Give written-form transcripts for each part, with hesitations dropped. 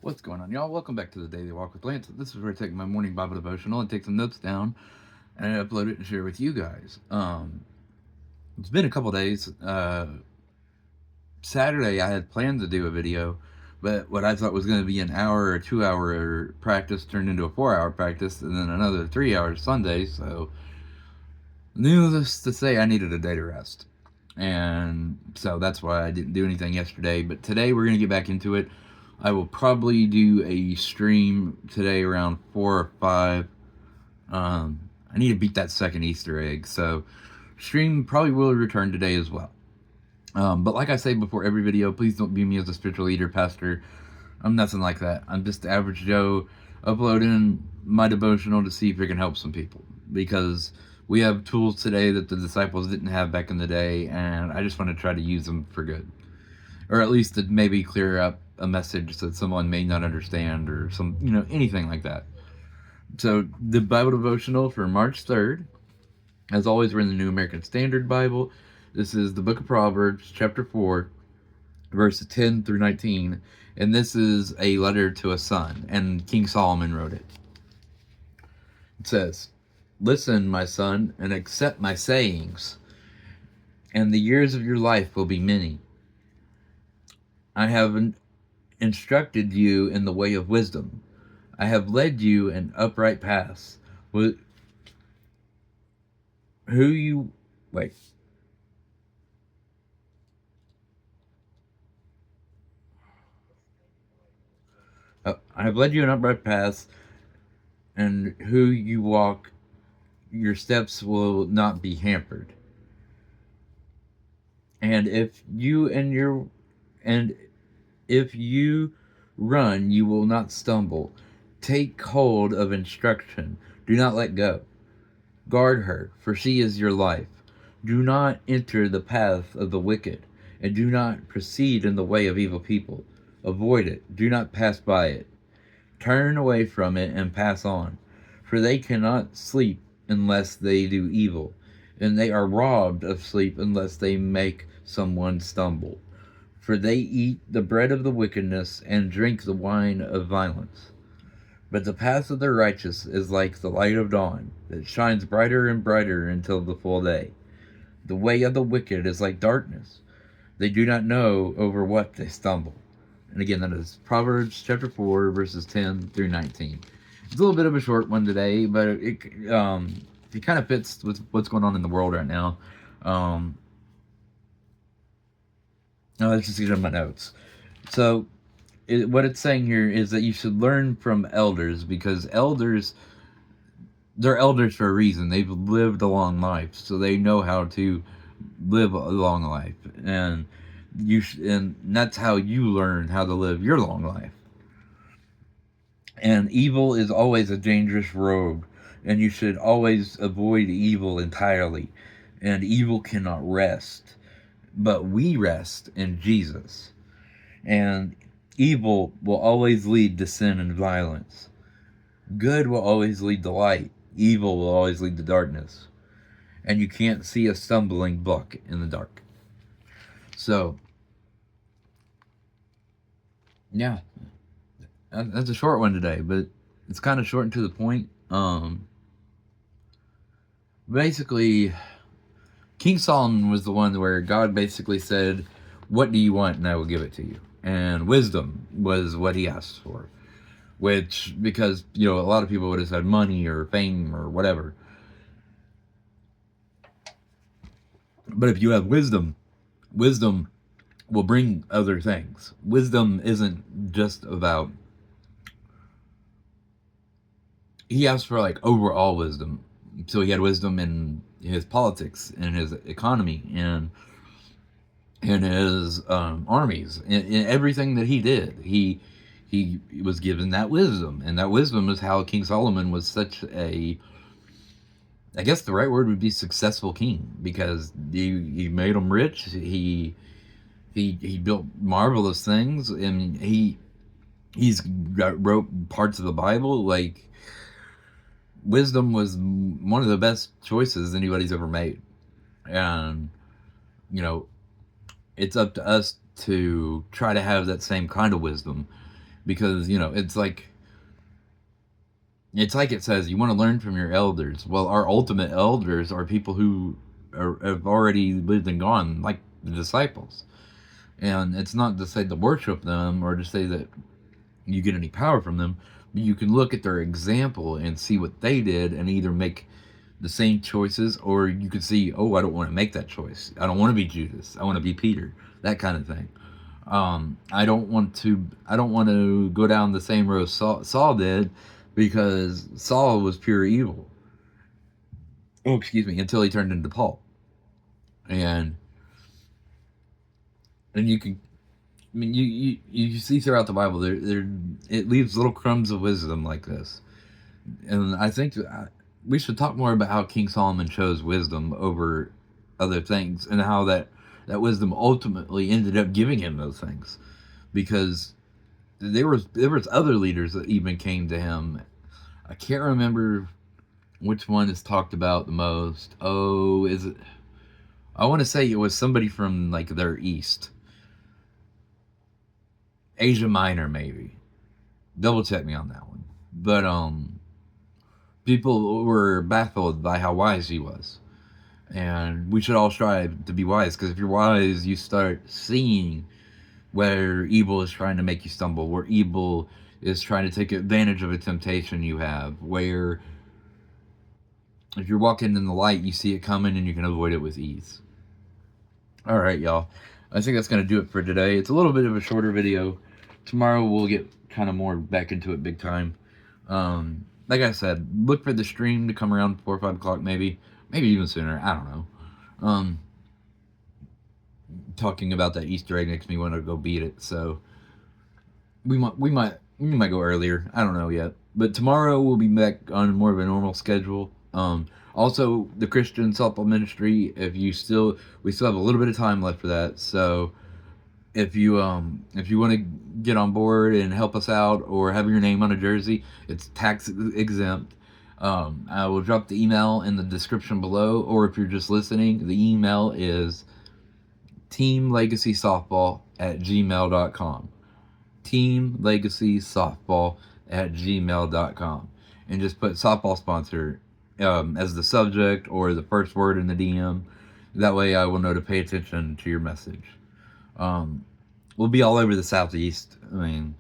What's going on, y'all? Welcome back to the Daily Walk with Lance. This is where I take my morning Bible devotional and take some notes down and I upload it and share it with you guys. It's been a couple days. Saturday, I had planned to do a video, but what I thought was going to be an hour or 2 hour practice turned into a 4 hour practice, and then another 3 hours Sunday. So, needless to say, I needed a day to rest. And so that's why I didn't do anything yesterday. But today, we're going to get back into it. I will probably do a stream today around 4 or 5. I need to beat that second Easter egg, so stream probably will return today as well. But like I say before every video, please don't view me as a spiritual leader, pastor. I'm nothing like that. I'm just the average Joe uploading my devotional to see if it can help some people. Because we have tools today that the disciples didn't have back in the day, and I just want to try to use them for good. Or at least to maybe clear up a message that someone may not understand or anything like that. So the Bible devotional for March 3rd, as always, we're in the New American Standard Bible. This is the book of Proverbs, chapter 4, verses 10 through 19. And this is a letter to a son, and King Solomon wrote it. It says, "Listen, my son, and accept my sayings, and the years of your life will be many. I have instructed you in the way of wisdom. I have led you in upright paths. Who you wait? I have led you in upright paths, and who you walk, your steps will not be hampered. And if you run, you will not stumble. Take hold of instruction. Do not let go. Guard her, for she is your life. Do not enter the path of the wicked, and do not proceed in the way of evil people. Avoid it. Do not pass by it. Turn away from it and pass on, for they cannot sleep unless they do evil, and they are robbed of sleep unless they make someone stumble. For they eat the bread of the wickedness and drink the wine of violence. But the path of the righteous is like the light of dawn, that shines brighter and brighter until the full day. The way of the wicked is like darkness. They do not know over what they stumble." And again, that is Proverbs chapter 4, verses 10 through 19. It's a little bit of a short one today, but it kind of fits with what's going on in the world right now. Let's just get on my notes. So, what it's saying here is that you should learn from elders, because they're elders for a reason. They've lived a long life, so they know how to live a long life, and and that's how you learn how to live your long life. And evil is always a dangerous road, and you should always avoid evil entirely. And evil cannot rest, but we rest in Jesus. And evil will always lead to sin and violence. Good will always lead to light. Evil will always lead to darkness. And you can't see a stumbling block in the dark. So, yeah, that's a short one today, but it's kind of short and to the point. Basically, King Solomon was the one where God basically said, "What do you want, and I will give it to you." And wisdom was what he asked for. Which, because, a lot of people would have said money or fame or whatever. But if you have wisdom, wisdom will bring other things. Wisdom isn't just about... He asked for, overall wisdom. So he had wisdom in his politics, in his economy, and in his armies, in everything that he did. He was given that wisdom, and that wisdom is how King Solomon was such a, I guess the right word would be successful king, because he made them rich. He built marvelous things, and he's wrote parts of the Bible. Wisdom was one of the best choices anybody's ever made, and it's up to us to try to have that same kind of wisdom because it's like it says you want to learn from your elders. Well, our ultimate elders are people who have already lived and gone, like the disciples. And it's not to say to worship them or to say that you get any power from them, but you can look at their example and see what they did and either make the same choices, or you could see, oh, I don't want to make that choice. I don't want to be Judas. I want to be Peter. That kind of thing. I don't want to go down the same road Saul did, because Saul was pure evil. Oh, excuse me, until he turned into Paul. And you can, I mean, you see throughout the Bible there it leaves little crumbs of wisdom like this, and I think we should talk more about how King Solomon chose wisdom over other things, and how that wisdom ultimately ended up giving him those things, because there was other leaders that even came to him. I can't remember which one is talked about the most. Oh, is it? I want to say it was somebody from like their east, Asia Minor, maybe. Double check me on that one. But people were baffled by how wise he was, and we should all strive to be wise, because if you're wise, you start seeing where evil is trying to make you stumble, where evil is trying to take advantage of a temptation you have, where if you're walking in the light, you see it coming and you can avoid it with ease. All right, y'all. I think that's going to do it for today. It's a little bit of a shorter video. Tomorrow we'll get kind of more back into it big time. Like I said, look for the stream to come around 4 or 5 o'clock, maybe even sooner. I don't know. Talking about that Easter egg makes me want to go beat it. So we might go earlier. I don't know yet. But tomorrow we'll be back on more of a normal schedule. Also, the Christian Softball Ministry. We still have a little bit of time left for that. So if you want to get on board and help us out, or have your name on a jersey, it's tax exempt. I will drop the email in the description below, or if you're just listening, the email is teamlegacysoftball@gmail.com. teamlegacysoftball@gmail.com, and just put softball sponsor as the subject or the first word in the DM. That way I will know to pay attention to your message. We'll be all over the Southeast. I mean,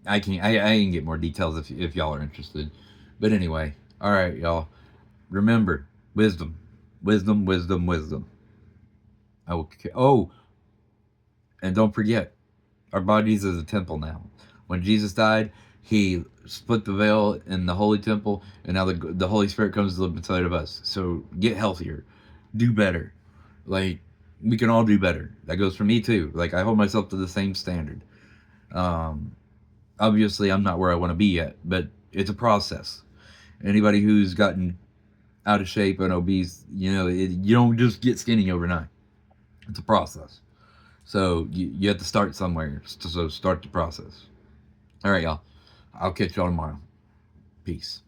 I can get more details if y'all are interested. But anyway, all right, y'all. Remember, wisdom, wisdom, wisdom, wisdom. Okay. Oh, and don't forget, our bodies is a temple now. When Jesus died, he split the veil in the holy temple, and now the Holy Spirit comes to live inside of us. So get healthier, do better. Like, we can all do better. That goes for me too. Like, I hold myself to the same standard. Obviously, I'm not where I want to be yet, but it's a process. Anybody who's gotten out of shape and obese, you don't just get skinny overnight. It's a process. So you have to start somewhere. So start the process. All right, y'all. I'll catch y'all tomorrow. Peace.